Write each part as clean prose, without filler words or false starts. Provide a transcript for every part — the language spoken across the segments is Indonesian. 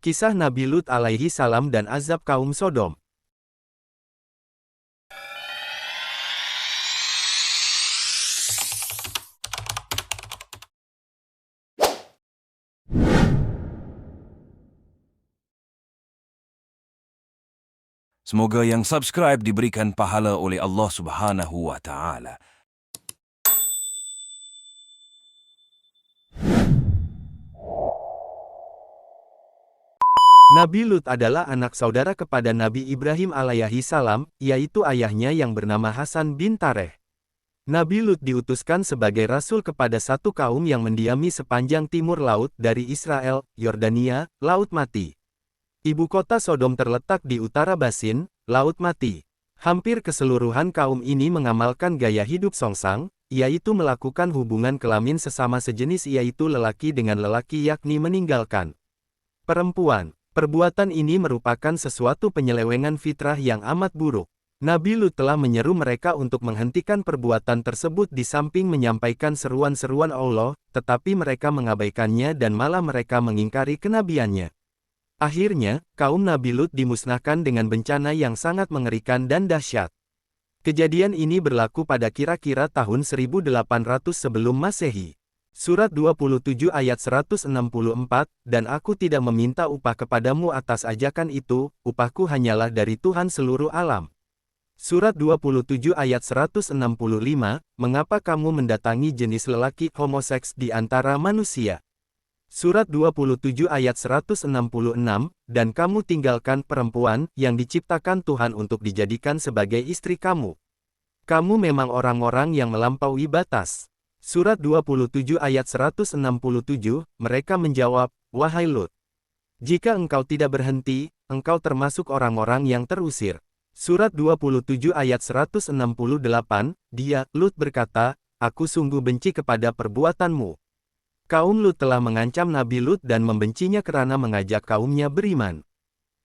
Kisah Nabi Lut alaihi salam dan azab kaum Sodom. Semoga yang subscribe diberikan pahala oleh Allah Subhanahu wa Ta'ala. Nabi Lut adalah anak saudara kepada Nabi Ibrahim alaihi salam, yaitu ayahnya yang bernama Hasan bin Tareh. Nabi Lut diutuskan sebagai rasul kepada satu kaum yang mendiami sepanjang timur laut dari Israel, Yordania, Laut Mati. Ibu kota Sodom terletak di utara Basin, Laut Mati. Hampir keseluruhan kaum ini mengamalkan gaya hidup songsang, yaitu melakukan hubungan kelamin sesama sejenis yaitu lelaki dengan lelaki yakni meninggalkan perempuan. Perbuatan ini merupakan sesuatu penyelewengan fitrah yang amat buruk. Nabi Lut telah menyeru mereka untuk menghentikan perbuatan tersebut di samping menyampaikan seruan-seruan Allah, tetapi mereka mengabaikannya dan malah mereka mengingkari kenabiannya. Akhirnya, kaum Nabi Lut dimusnahkan dengan bencana yang sangat mengerikan dan dahsyat. Kejadian ini berlaku pada kira-kira tahun 1800 sebelum Masehi. Surat 27 ayat 164, dan aku tidak meminta upah kepadamu atas ajakan itu, upahku hanyalah dari Tuhan seluruh alam. Surat 27 ayat 165, mengapa kamu mendatangi jenis lelaki homoseks di antara manusia? Surat 27 ayat 166, dan kamu tinggalkan perempuan yang diciptakan Tuhan untuk dijadikan sebagai istri kamu. Kamu memang orang-orang yang melampaui batas. Surat 27 ayat 167, mereka menjawab, wahai Lut, jika engkau tidak berhenti, engkau termasuk orang-orang yang terusir. Surat 27 ayat 168, dia, Lut berkata, aku sungguh benci kepada perbuatanmu. Kaum Lut telah mengancam Nabi Lut dan membencinya karena mengajak kaumnya beriman.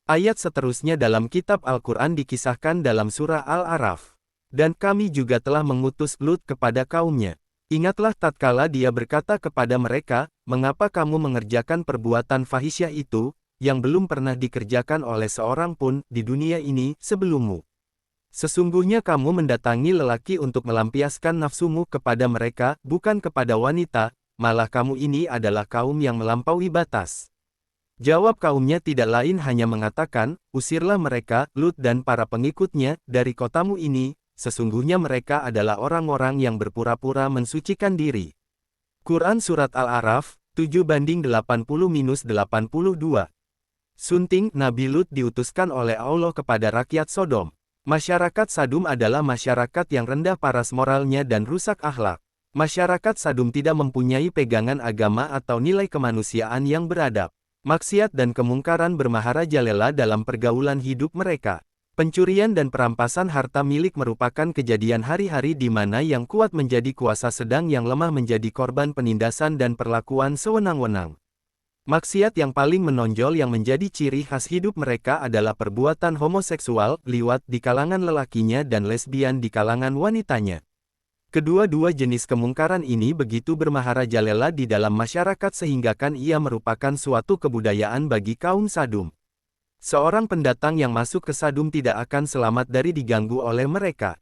Ayat seterusnya dalam kitab Al-Quran dikisahkan dalam surah Al-A'raf. Dan kami juga telah mengutus Lut kepada kaumnya. Ingatlah tatkala dia berkata kepada mereka, mengapa kamu mengerjakan perbuatan fahisyah itu, yang belum pernah dikerjakan oleh seorang pun di dunia ini sebelummu. Sesungguhnya kamu mendatangi lelaki untuk melampiaskan nafsumu kepada mereka, bukan kepada wanita, malah kamu ini adalah kaum yang melampaui batas. Jawab kaumnya tidak lain hanya mengatakan, usirlah mereka, Lut dan para pengikutnya, dari kotamu ini, sesungguhnya mereka adalah orang-orang yang berpura-pura mensucikan diri. Quran Surat Al-A'raf, 7:80-82. Sunting, Nabi Lut diutuskan oleh Allah kepada rakyat Sodom. Masyarakat Sadum adalah masyarakat yang rendah paras moralnya dan rusak akhlak. Masyarakat Sadum tidak mempunyai pegangan agama atau nilai kemanusiaan yang beradab. Maksiat dan kemungkaran bermaharajalela dalam pergaulan hidup mereka. Pencurian dan perampasan harta milik merupakan kejadian hari-hari di mana yang kuat menjadi kuasa sedang yang lemah menjadi korban penindasan dan perlakuan sewenang-wenang. Maksiat yang paling menonjol yang menjadi ciri khas hidup mereka adalah perbuatan homoseksual, liwat di kalangan lelakinya dan lesbian di kalangan wanitanya. Kedua-dua jenis kemungkaran ini begitu bermaharajalela di dalam masyarakat sehinggakan ia merupakan suatu kebudayaan bagi kaum Sadum. Seorang pendatang yang masuk ke Sadum tidak akan selamat dari diganggu oleh mereka.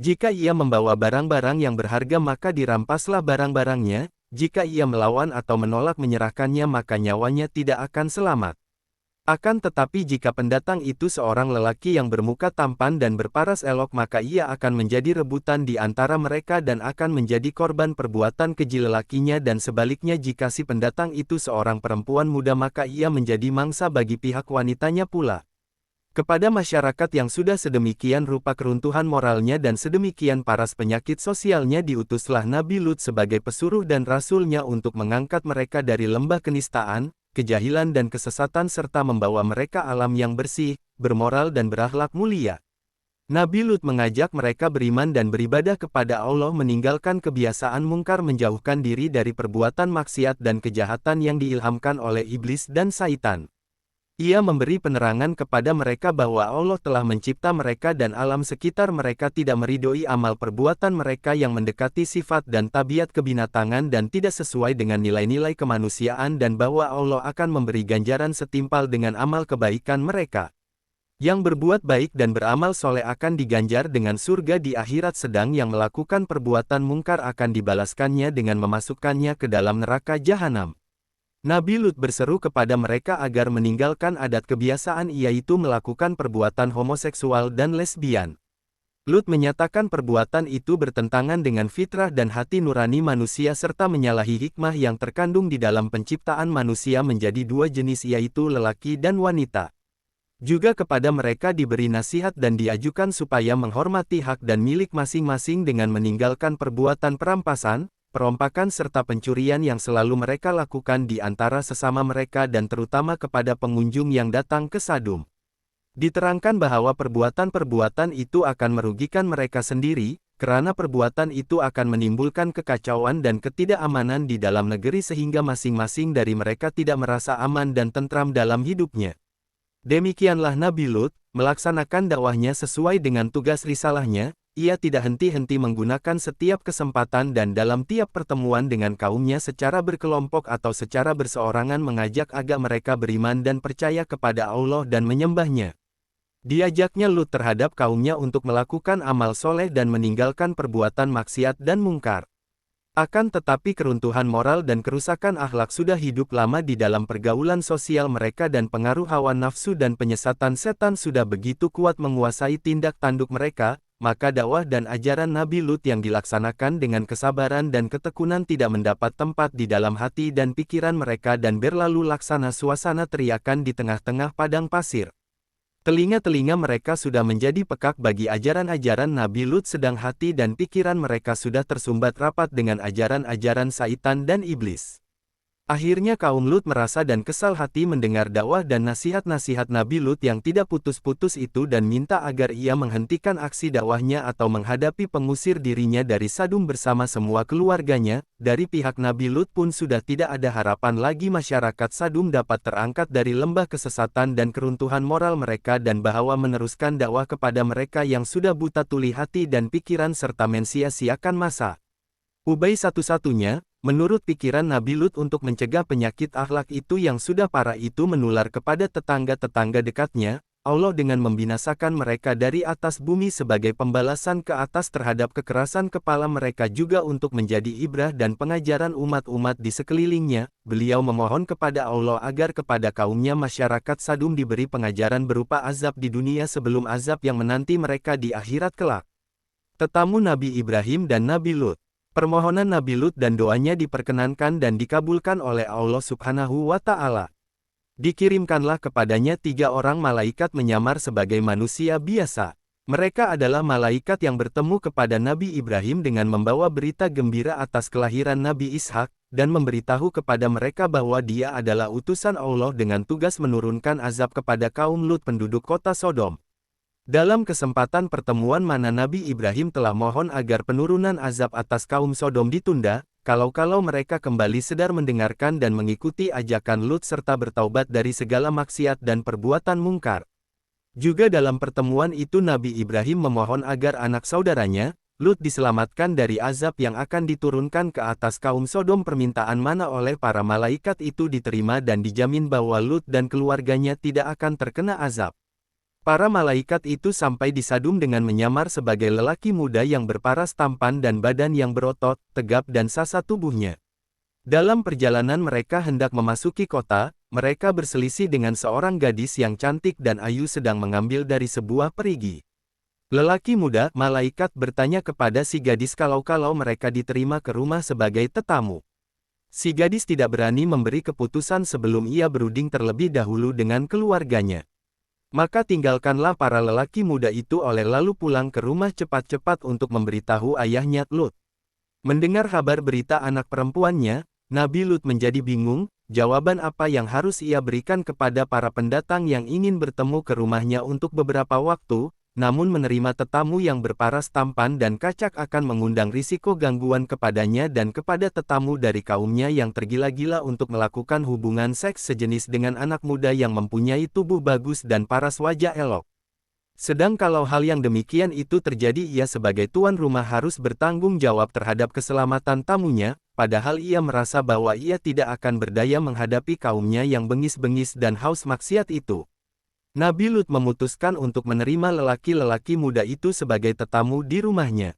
Jika ia membawa barang-barang yang berharga maka dirampaslah barang-barangnya, jika ia melawan atau menolak menyerahkannya maka nyawanya tidak akan selamat. Akan tetapi jika pendatang itu seorang lelaki yang bermuka tampan dan berparas elok maka ia akan menjadi rebutan di antara mereka dan akan menjadi korban perbuatan keji lelakinya dan sebaliknya jika si pendatang itu seorang perempuan muda maka ia menjadi mangsa bagi pihak wanitanya pula. Kepada masyarakat yang sudah sedemikian rupa keruntuhan moralnya dan sedemikian paras penyakit sosialnya diutuslah Nabi Lut sebagai pesuruh dan rasulnya untuk mengangkat mereka dari lembah kenistaan, kejahilan dan kesesatan serta membawa mereka alam yang bersih, bermoral dan berakhlak mulia. Nabi Lut mengajak mereka beriman dan beribadah kepada Allah meninggalkan kebiasaan mungkar menjauhkan diri dari perbuatan maksiat dan kejahatan yang diilhamkan oleh iblis dan syaitan. Ia memberi penerangan kepada mereka bahwa Allah telah mencipta mereka dan alam sekitar mereka tidak meridhoi amal perbuatan mereka yang mendekati sifat dan tabiat kebinatangan dan tidak sesuai dengan nilai-nilai kemanusiaan dan bahwa Allah akan memberi ganjaran setimpal dengan amal kebaikan mereka. Yang berbuat baik dan beramal soleh akan diganjar dengan surga di akhirat sedang yang melakukan perbuatan mungkar akan dibalaskannya dengan memasukkannya ke dalam neraka jahanam. Nabi Lut berseru kepada mereka agar meninggalkan adat kebiasaan yaitu melakukan perbuatan homoseksual dan lesbian. Lut menyatakan perbuatan itu bertentangan dengan fitrah dan hati nurani manusia serta menyalahi hikmah yang terkandung di dalam penciptaan manusia menjadi dua jenis yaitu lelaki dan wanita. Juga kepada mereka diberi nasihat dan diajukan supaya menghormati hak dan milik masing-masing dengan meninggalkan perbuatan perampasan, perompakan serta pencurian yang selalu mereka lakukan di antara sesama mereka dan terutama kepada pengunjung yang datang ke Sadum. Diterangkan bahwa perbuatan-perbuatan itu akan merugikan mereka sendiri, karena perbuatan itu akan menimbulkan kekacauan dan ketidakamanan di dalam negeri sehingga masing-masing dari mereka tidak merasa aman dan tentram dalam hidupnya. Demikianlah Nabi Lut, melaksanakan dakwahnya sesuai dengan tugas risalahnya. Ia tidak henti-henti menggunakan setiap kesempatan dan dalam tiap pertemuan dengan kaumnya secara berkelompok atau secara berseorangan mengajak agar mereka beriman dan percaya kepada Allah dan menyembahnya. Diajaknya Lut terhadap kaumnya untuk melakukan amal soleh dan meninggalkan perbuatan maksiat dan mungkar. Akan tetapi keruntuhan moral dan kerusakan akhlak sudah hidup lama di dalam pergaulan sosial mereka dan pengaruh hawa nafsu dan penyesatan setan sudah begitu kuat menguasai tindak tanduk mereka. Maka dakwah dan ajaran Nabi Lut yang dilaksanakan dengan kesabaran dan ketekunan tidak mendapat tempat di dalam hati dan pikiran mereka dan berlalu laksana suasana teriakan di tengah-tengah padang pasir. Telinga-telinga mereka sudah menjadi pekak bagi ajaran-ajaran Nabi Lut sedang hati dan pikiran mereka sudah tersumbat rapat dengan ajaran-ajaran syaitan dan iblis. Akhirnya kaum Lut merasa dan kesal hati mendengar dakwah dan nasihat-nasihat Nabi Lut yang tidak putus-putus itu dan minta agar ia menghentikan aksi dakwahnya atau menghadapi pengusir dirinya dari Sadum bersama semua keluarganya. Dari pihak Nabi Lut pun sudah tidak ada harapan lagi masyarakat Sadum dapat terangkat dari lembah kesesatan dan keruntuhan moral mereka dan bahwa meneruskan dakwah kepada mereka yang sudah buta tuli hati dan pikiran serta mensia-siakan masa. Ubay satu-satunya, menurut pikiran Nabi Lut untuk mencegah penyakit akhlak itu yang sudah parah itu menular kepada tetangga-tetangga dekatnya, Allah dengan membinasakan mereka dari atas bumi sebagai pembalasan ke atas terhadap kekerasan kepala mereka juga untuk menjadi ibrah dan pengajaran umat-umat di sekelilingnya. Beliau memohon kepada Allah agar kepada kaumnya masyarakat Sadum diberi pengajaran berupa azab di dunia sebelum azab yang menanti mereka di akhirat kelak. Tetamu Nabi Ibrahim dan Nabi Lut. Permohonan Nabi Lut dan doanya diperkenankan dan dikabulkan oleh Allah Subhanahu wa Ta'ala. Dikirimkanlah kepadanya 3 orang malaikat menyamar sebagai manusia biasa. Mereka adalah malaikat yang bertemu kepada Nabi Ibrahim dengan membawa berita gembira atas kelahiran Nabi Ishak, dan memberitahu kepada mereka bahwa dia adalah utusan Allah dengan tugas menurunkan azab kepada kaum Lut penduduk kota Sodom. Dalam kesempatan pertemuan mana Nabi Ibrahim telah mohon agar penurunan azab atas kaum Sodom ditunda, kalau-kalau mereka kembali sedar mendengarkan dan mengikuti ajakan Lut serta bertaubat dari segala maksiat dan perbuatan mungkar. Juga dalam pertemuan itu Nabi Ibrahim memohon agar anak saudaranya, Lut diselamatkan dari azab yang akan diturunkan ke atas kaum Sodom. Permintaan mana oleh para malaikat itu diterima dan dijamin bahwa Lut dan keluarganya tidak akan terkena azab. Para malaikat itu sampai di Sadum dengan menyamar sebagai lelaki muda yang berparas tampan dan badan yang berotot, tegap dan sasa tubuhnya. Dalam perjalanan mereka hendak memasuki kota, mereka berselisih dengan seorang gadis yang cantik dan ayu sedang mengambil dari sebuah perigi. Lelaki muda, malaikat bertanya kepada si gadis kalau-kalau mereka diterima ke rumah sebagai tetamu. Si gadis tidak berani memberi keputusan sebelum ia berunding terlebih dahulu dengan keluarganya. Maka tinggalkanlah para lelaki muda itu lalu pulang ke rumah cepat-cepat untuk memberitahu ayahnya Lut. Mendengar kabar berita anak perempuannya, Nabi Lut menjadi bingung, jawaban apa yang harus ia berikan kepada para pendatang yang ingin bertemu ke rumahnya untuk beberapa waktu. namun menerima tetamu yang berparas tampan dan kacak akan mengundang risiko gangguan kepadanya dan kepada tetamu dari kaumnya yang tergila-gila untuk melakukan hubungan seks sejenis dengan anak muda yang mempunyai tubuh bagus dan paras wajah elok. Sedang kalau hal yang demikian itu terjadi, ia sebagai tuan rumah harus bertanggung jawab terhadap keselamatan tamunya, padahal ia merasa bahwa ia tidak akan berdaya menghadapi kaumnya yang bengis-bengis dan haus maksiat itu. Nabi Lut memutuskan untuk menerima lelaki-lelaki muda itu sebagai tetamu di rumahnya.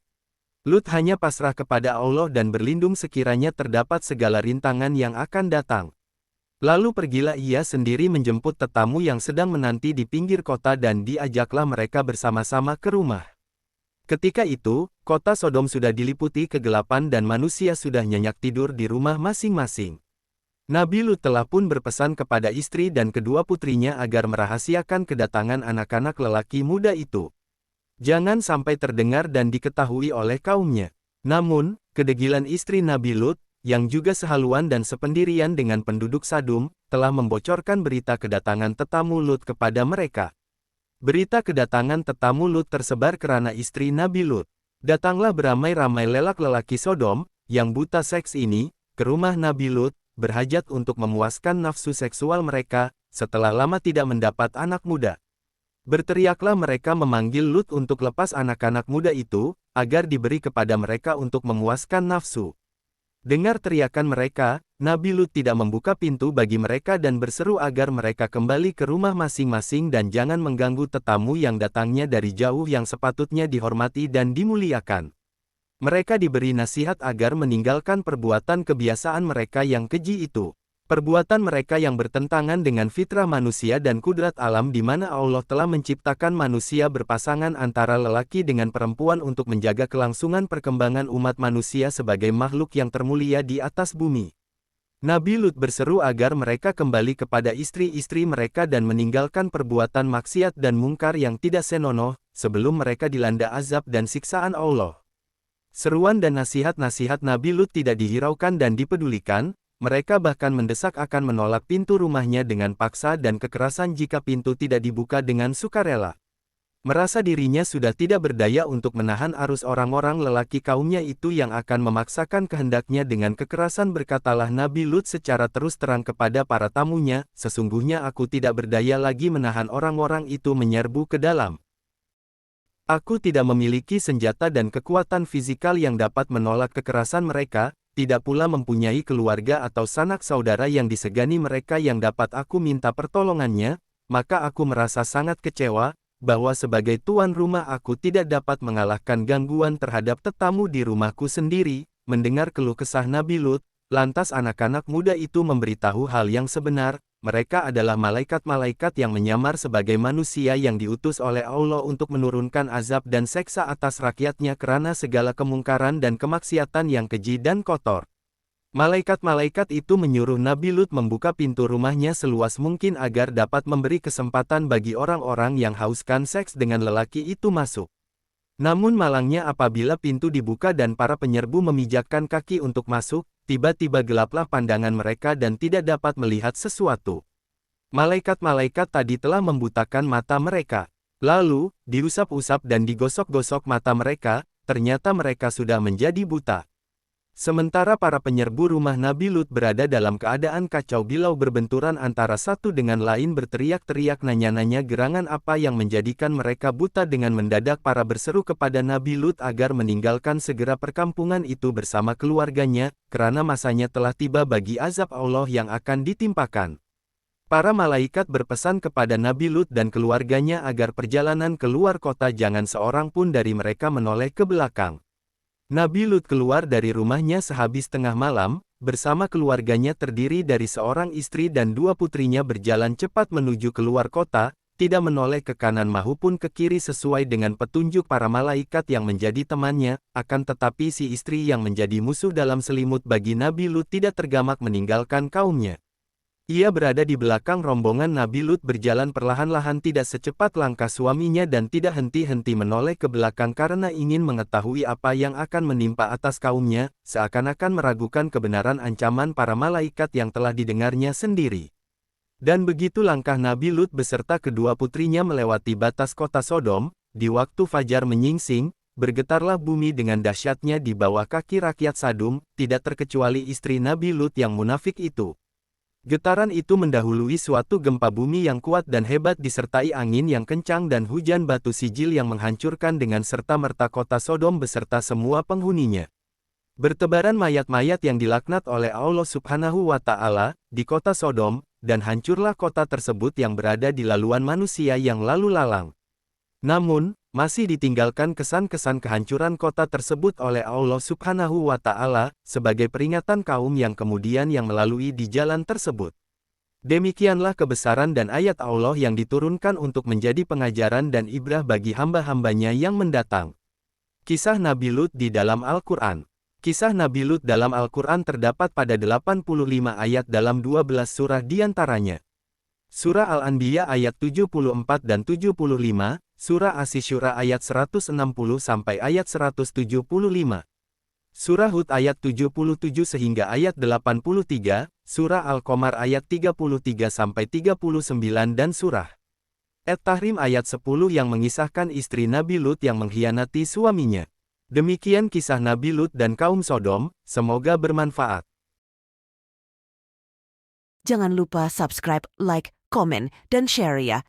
Lut hanya pasrah kepada Allah dan berlindung sekiranya terdapat segala rintangan yang akan datang. Lalu pergilah ia sendiri menjemput tetamu yang sedang menanti di pinggir kota dan diajaklah mereka bersama-sama ke rumah. Ketika itu, kota Sodom sudah diliputi kegelapan dan manusia sudah nyenyak tidur di rumah masing-masing. Nabi Lut telah pun berpesan kepada istri dan kedua putrinya agar merahasiakan kedatangan anak-anak lelaki muda itu. Jangan sampai terdengar dan diketahui oleh kaumnya. Namun, kedegilan istri Nabi Lut, yang juga sehaluan dan sependirian dengan penduduk Sadum, telah membocorkan berita kedatangan tetamu Lut kepada mereka. Berita kedatangan tetamu Lut tersebar kerana istri Nabi Lut. Datanglah beramai-ramai lelak lelaki Sodom, yang buta seks ini, ke rumah Nabi Lut, berhajat untuk memuaskan nafsu seksual mereka, setelah lama tidak mendapat anak muda. Berteriaklah mereka memanggil Lut untuk lepas anak-anak muda itu, agar diberi kepada mereka untuk memuaskan nafsu. Dengar teriakan mereka, Nabi Lut tidak membuka pintu bagi mereka dan berseru agar mereka kembali ke rumah masing-masing dan jangan mengganggu tetamu yang datangnya dari jauh yang sepatutnya dihormati dan dimuliakan. Mereka diberi nasihat agar meninggalkan perbuatan kebiasaan mereka yang keji itu. Perbuatan mereka yang bertentangan dengan fitrah manusia dan kudrat alam di mana Allah telah menciptakan manusia berpasangan antara lelaki dengan perempuan untuk menjaga kelangsungan perkembangan umat manusia sebagai makhluk yang termulia di atas bumi. Nabi Lut berseru agar mereka kembali kepada istri-istri mereka dan meninggalkan perbuatan maksiat dan mungkar yang tidak senonoh, sebelum mereka dilanda azab dan siksaan Allah. Seruan dan nasihat-nasihat Nabi Lut tidak dihiraukan dan dipedulikan. Mereka bahkan mendesak akan menolak pintu rumahnya dengan paksa dan kekerasan jika pintu tidak dibuka dengan sukarela. Merasa dirinya sudah tidak berdaya untuk menahan arus orang-orang lelaki kaumnya itu yang akan memaksakan kehendaknya dengan kekerasan, berkatalah Nabi Lut secara terus terang kepada para tamunya, "Sesungguhnya aku tidak berdaya lagi menahan orang-orang itu menyerbu ke dalam. Aku tidak memiliki senjata dan kekuatan fisikal yang dapat menolak kekerasan mereka, tidak pula mempunyai keluarga atau sanak saudara yang disegani mereka yang dapat aku minta pertolongannya, maka aku merasa sangat kecewa, bahwa sebagai tuan rumah aku tidak dapat mengalahkan gangguan terhadap tetamu di rumahku sendiri." Mendengar keluh kesah Nabi Lut, lantas anak-anak muda itu memberitahu hal yang sebenar. Mereka adalah malaikat-malaikat yang menyamar sebagai manusia yang diutus oleh Allah untuk menurunkan azab dan seksa atas rakyatnya kerana segala kemungkaran dan kemaksiatan yang keji dan kotor. Malaikat-malaikat itu menyuruh Nabi Lut membuka pintu rumahnya seluas mungkin agar dapat memberi kesempatan bagi orang-orang yang hauskan seks dengan lelaki itu masuk. Namun malangnya apabila pintu dibuka dan para penyerbu memijakkan kaki untuk masuk, tiba-tiba gelaplah pandangan mereka dan tidak dapat melihat sesuatu. Malaikat-malaikat tadi telah membutakan mata mereka. Lalu, diusap-usap dan digosok-gosok mata mereka, ternyata mereka sudah menjadi buta. Sementara para penyerbu rumah Nabi Lut berada dalam keadaan kacau bilau berbenturan antara satu dengan lain, berteriak-teriak nanya-nanya gerangan apa yang menjadikan mereka buta. Dengan mendadak para berseru kepada Nabi Lut agar meninggalkan segera perkampungan itu bersama keluarganya, kerana masanya telah tiba bagi azab Allah yang akan ditimpakan. Para malaikat berpesan kepada Nabi Lut dan keluarganya agar perjalanan keluar kota jangan seorang pun dari mereka menoleh ke belakang. Nabi Lut keluar dari rumahnya sehabis tengah malam, bersama keluarganya terdiri dari seorang istri dan dua putrinya berjalan cepat menuju keluar kota, tidak menoleh ke kanan maupun ke kiri sesuai dengan petunjuk para malaikat yang menjadi temannya, akan tetapi si istri yang menjadi musuh dalam selimut bagi Nabi Lut tidak tergamak meninggalkan kaumnya. Ia berada di belakang rombongan Nabi Lut berjalan perlahan-lahan tidak secepat langkah suaminya dan tidak henti-henti menoleh ke belakang karena ingin mengetahui apa yang akan menimpa atas kaumnya, seakan-akan meragukan kebenaran ancaman para malaikat yang telah didengarnya sendiri. Dan begitu langkah Nabi Lut beserta kedua putrinya melewati batas kota Sodom, Di waktu fajar menyingsing, bergetarlah bumi dengan dahsyatnya di bawah kaki rakyat Sadum, tidak terkecuali istri Nabi Lut yang munafik itu. Getaran itu mendahului suatu gempa bumi yang kuat dan hebat disertai angin yang kencang dan hujan batu sijil yang menghancurkan dengan serta-merta kota Sodom beserta semua penghuninya. Bertebaran mayat-mayat yang dilaknat oleh Allah Subhanahu wa Ta'ala di kota Sodom, dan hancurlah kota tersebut yang berada di laluan manusia yang lalu lalang. Namun, masih ditinggalkan kesan-kesan kehancuran kota tersebut oleh Allah Subhanahu wa Ta'ala sebagai peringatan kaum yang kemudian yang melalui di jalan tersebut. Demikianlah kebesaran dan ayat Allah yang diturunkan untuk menjadi pengajaran dan ibrah bagi hamba-hambanya yang mendatang. Kisah Nabi Lut di dalam Al-Quran. Kisah Nabi Lut dalam Al-Quran terdapat pada 85 ayat dalam 12 surah diantaranya. Surah Al-Anbiya ayat 74 dan 75, Surah Asy-Syura ayat 160 sampai ayat 175. Surah Hud ayat 77 sehingga ayat 83, Surah Al-Qamar ayat 33 sampai 39 dan Surah At-Tahrim ayat 10 yang mengisahkan istri Nabi Lut yang mengkhianati suaminya. Demikian kisah Nabi Lut dan kaum Sodom, semoga bermanfaat. Jangan lupa subscribe, like, komen, dan share ya.